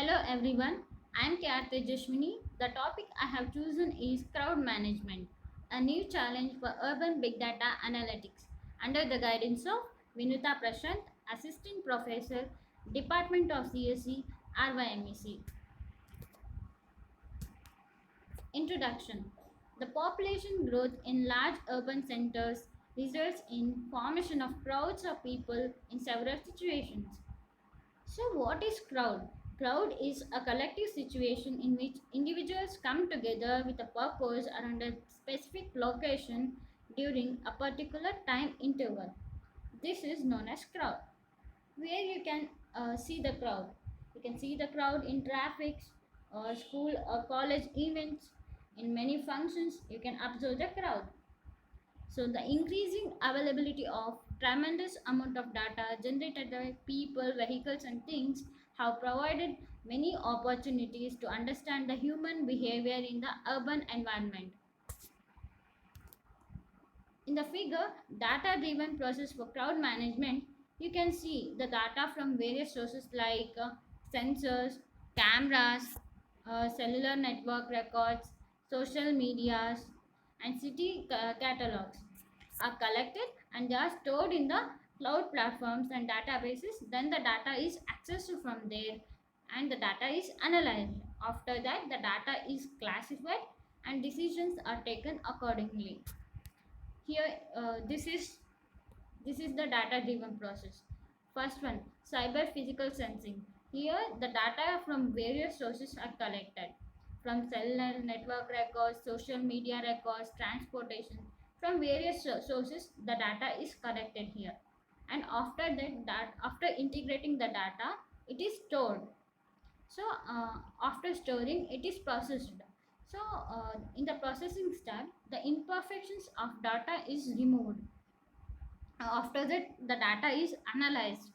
Hello everyone, I am K.R. Tejashwini. The topic I have chosen is crowd management, a new challenge for urban big data analytics under the guidance of Vinuta Prashant, Assistant Professor, Department of CSE, RYMEC. Introduction. The population growth in large urban centers results in formation of crowds of people in several situations. So, what is crowd? Crowd is a collective situation in which individuals come together with a purpose around a specific location during a particular time interval. This is known as crowd. Where you can see the crowd. You can see the crowd in traffic, or school or college events. In many functions, you can observe the crowd. So the increasing availability of tremendous amount of data generated by people, vehicles and things have provided many opportunities to understand the human behavior in the urban environment. In the figure, data driven process for crowd management, you can see the data from various sources like sensors, cameras, cellular network records, social medias, and city catalogs are collected and they are stored in the cloud platforms and databases. Then the data is accessed from there and the data is analyzed. After that, the data is classified and decisions are taken accordingly. Here, this is the data driven process. First one, cyber physical sensing. Here the data from various sources are collected from cellular network records, social media records, transportation. From various sources the data is collected here, and after that after integrating the data it is stored. So after storing it is processed. So in the processing step the imperfections of data is removed. After that the data is analyzed.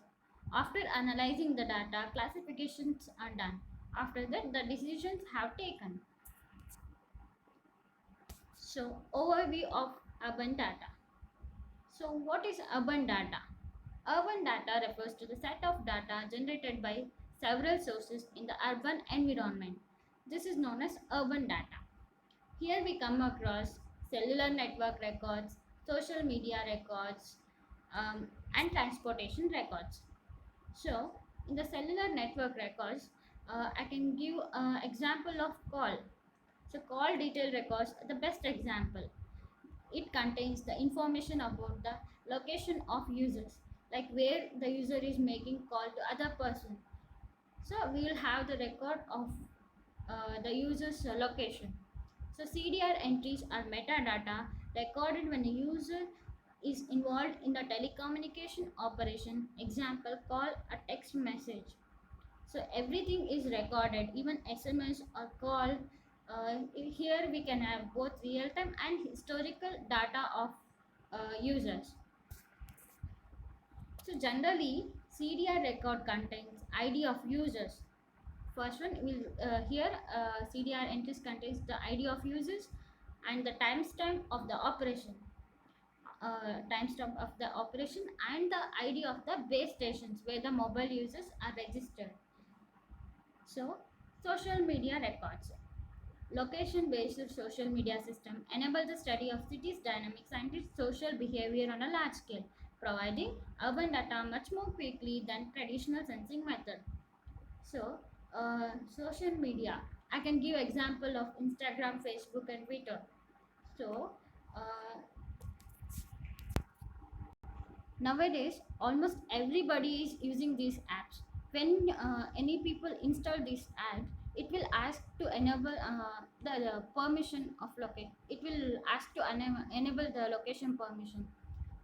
After analyzing the data classifications are done. After that the decisions have taken. So overview of urban data. So what is urban data? Urban data refers to the set of data generated by several sources in the urban environment. This is known as urban data. Here we come across cellular network records, social media records, and transportation records. So, in the cellular network records, I can give an example of call. So, call detail records are the best example. It contains the information about the location of users, like where the user is making call to other person. So, we will have the record of the user's location. So, CDR entries are metadata recorded when a user is involved in the telecommunication operation, example call a text message. So everything is recorded, even SMS or call. Here we can have both real time and historical data of users. So generally CDR record contains ID of users. First one will here CDR entries contains the ID of users and the timestamp of the operation, timestamp of the operation and the ID of the base stations where the mobile users are registered. So, social media records. Location based social media system enable the study of cities' dynamics and its social behavior on a large scale, providing urban data much more quickly than traditional sensing method. So, social media. I can give example of Instagram, Facebook, and Twitter. So, uh, nowadays, almost everybody is using these apps. When any people install this app, it will ask to enable the permission of locate. It will ask to enable the location permission.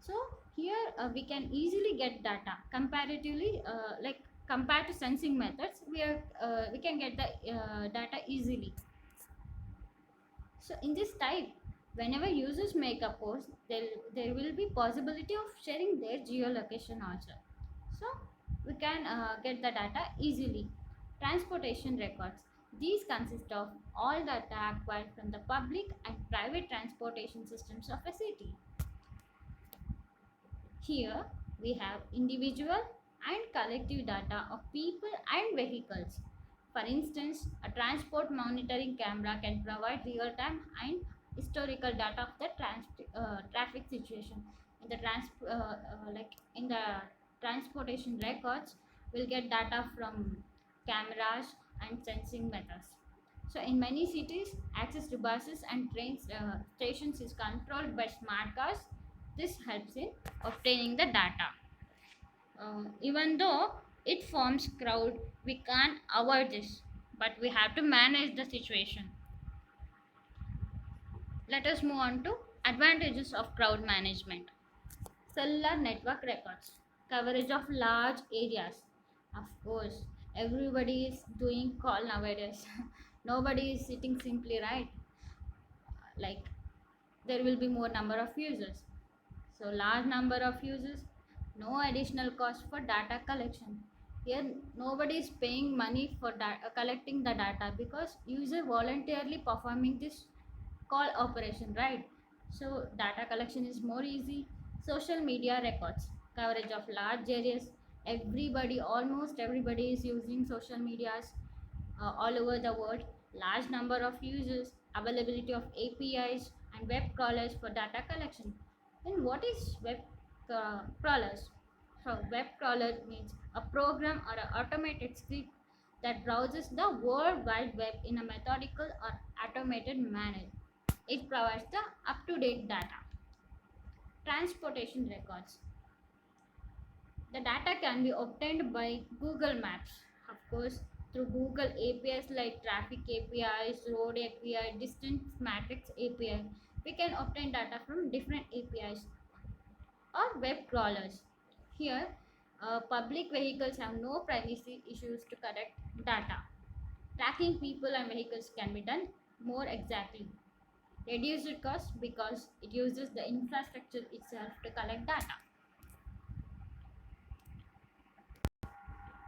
So here we can easily get data comparatively, like compared to sensing methods, we can get the data easily. So in this type, whenever users make a post, there will be possibility of sharing their geolocation also. So we can get the data easily. Transportation records. These consist of all data acquired from the public and private transportation systems of a city. Here we have individual and collective data of people and vehicles. For instance, a transport monitoring camera can provide real-time and historical data of the traffic situation. In the like in the transportation records, we'll get data from cameras and sensing methods. So, in many cities, access to buses and train stations is controlled by smart cars. This helps in obtaining the data. Even though it forms crowd, we can't avoid this, but we have to manage the situation. Let us move on to advantages of crowd management. Cellular network records, coverage of large areas. Of course, everybody is doing call nowadays. Nobody is sitting simply, right? Like, there will be more number of users. So large number of users, no additional cost for data collection. Here nobody is paying money for collecting the data because user voluntarily performing this call operation, right? So data collection is more easy. Social media records, coverage of large areas. Everybody, almost everybody is using social medias all over the world. Large number of users, availability of APIs and web crawlers for data collection. Then what is web crawlers? So web crawler means a program or an automated script that browses the World Wide Web in a methodical or automated manner. It provides the up-to-date data. Transportation records. The data can be obtained by Google Maps, of course, through Google APIs like traffic APIs, road API, distance matrix API. We can obtain data from different APIs or web crawlers. Here, public vehicles have no privacy issues to collect data. Tracking people and vehicles can be done more exactly. Reduced cost because it uses the infrastructure itself to collect data.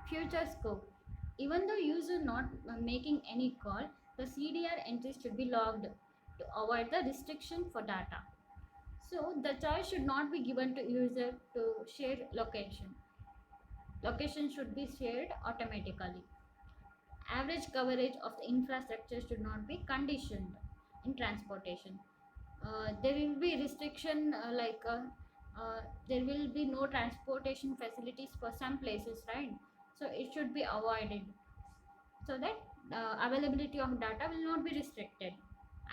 Future scope. Even though user not making any call, the CDR entries should be logged to avoid the restriction for data. So the choice should not be given to user to share location. Location should be shared automatically. Average coverage of the infrastructure should not be conditioned in transportation. There will be restriction there will be no transportation facilities for some places, right? So it should be avoided so that availability of data will not be restricted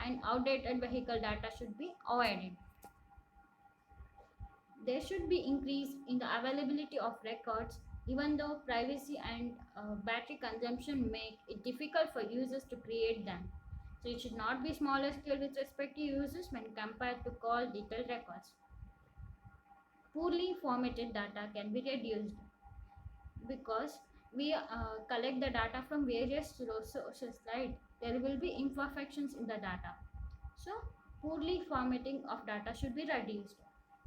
and outdated vehicle data should be avoided. There should be increase in the availability of records even though privacy and battery consumption make it difficult for users to create them. So it should not be smaller scale with respect to users when compared to call detailed records. Poorly formatted data can be reduced because we collect the data from various sources, right? There will be imperfections in the data. So poorly formatting of data should be reduced.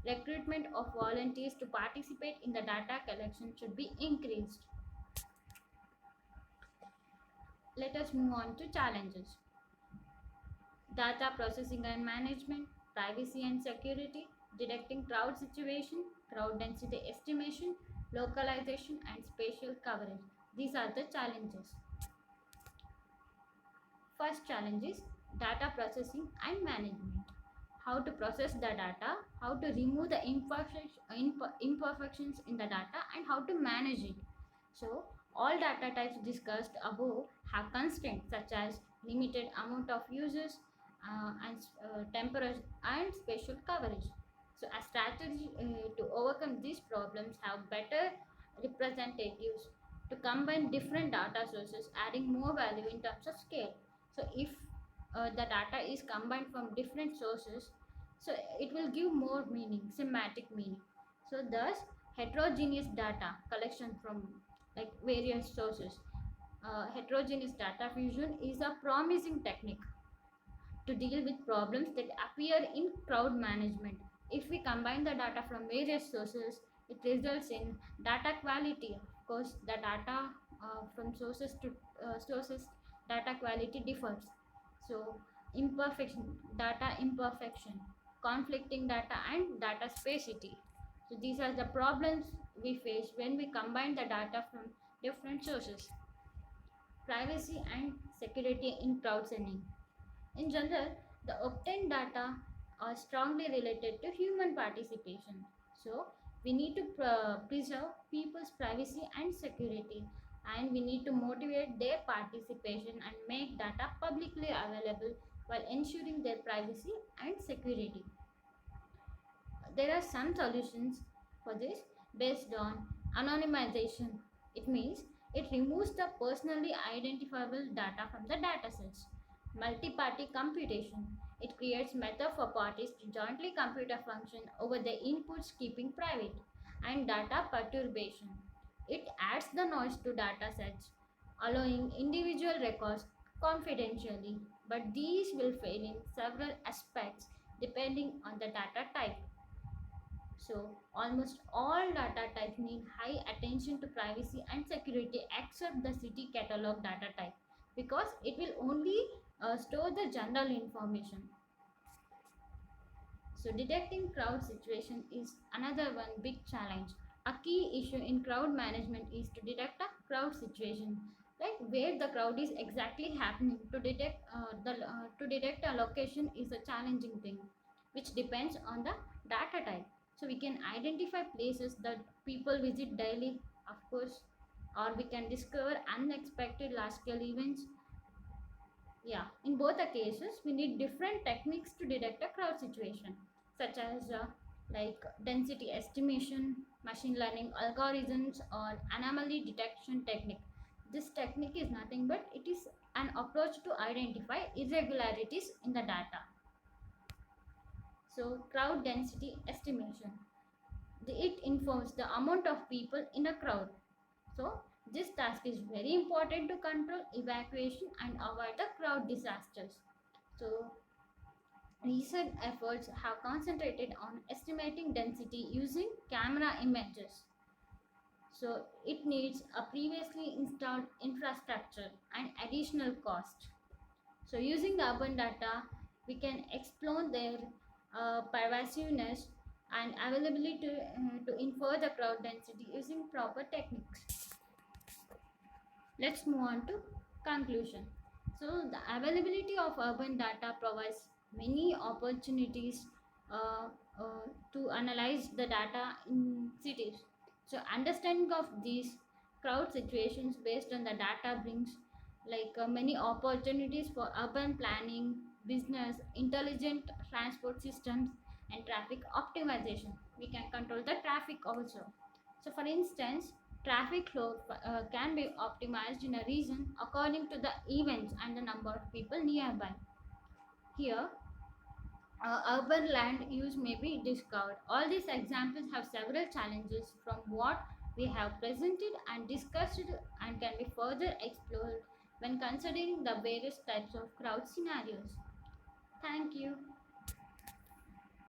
Recruitment of volunteers to participate in the data collection should be increased. Let us move on to challenges. Data processing and management, privacy and security, detecting crowd situation, crowd density estimation, localization and spatial coverage. These are the challenges. First challenge is data processing and management. How to process the data, how to remove the imperfections in the data, and how to manage it. So, all data types discussed above have constraints such as limited amount of users and temporal and spatial coverage. So, a strategy to overcome these problems have better representatives to combine different data sources, adding more value in terms of scale. So, if the data is combined from different sources, so it will give more meaning, semantic meaning. So, thus, heterogeneous data collection from like various sources. Heterogeneous data fusion is a promising technique to deal with problems that appear in crowd management. If we combine the data from various sources, it results in data quality. Of course, the data from sources to sources, data quality differs. So, imperfection, conflicting data, and data sparsity. So, these are the problems we face when we combine the data from different sources. privacy and security in crowd sending. In general, the obtained data are strongly related to human participation. So, we need to preserve people's privacy and security, and we need to motivate their participation and make data publicly available while ensuring their privacy and security. There are some solutions for this based on anonymization. It means it removes the personally identifiable data from the datasets. Multi-party computation. It creates method for parties to jointly compute a function over the inputs keeping private. And data perturbation. It adds the noise to datasets, allowing individual records confidentially. But these will fail in several aspects depending on the data type. So, almost all data types need high attention to privacy and security except the city catalog data type because it will only store the general information. So, detecting crowd situation is another one big challenge. A key issue in crowd management is to detect a crowd situation, like where the crowd is exactly happening. To detect a location is a challenging thing, which depends on the data type. So we can identify places that people visit daily, of course, or we can discover unexpected large scale events. Yeah, in both the cases, we need different techniques to detect a crowd situation, such as like density estimation, machine learning algorithms, or anomaly detection technique. This technique is nothing but it is an approach to identify irregularities in the data. So, crowd density estimation. It informs the amount of people in a crowd. So, this task is very important to control evacuation and avoid the crowd disasters. So, recent efforts have concentrated on estimating density using camera images. So, it needs a previously installed infrastructure and additional cost. So, using the urban data, we can explore their pervasiveness and availability to infer the crowd density using proper techniques. Let's move on to conclusion. So, the availability of urban data provides many opportunities uh, to analyze the data in cities. So, understanding of these crowd situations based on the data brings many opportunities for urban planning, business, intelligent transport systems, and traffic optimization. We can control the traffic also. So, for instance, traffic flow can be optimized in a region according to the events and the number of people nearby. Here, urban land use may be discovered. All these examples have several challenges from what we have presented and discussed and can be further explored when considering the various types of crowd scenarios. Thank you.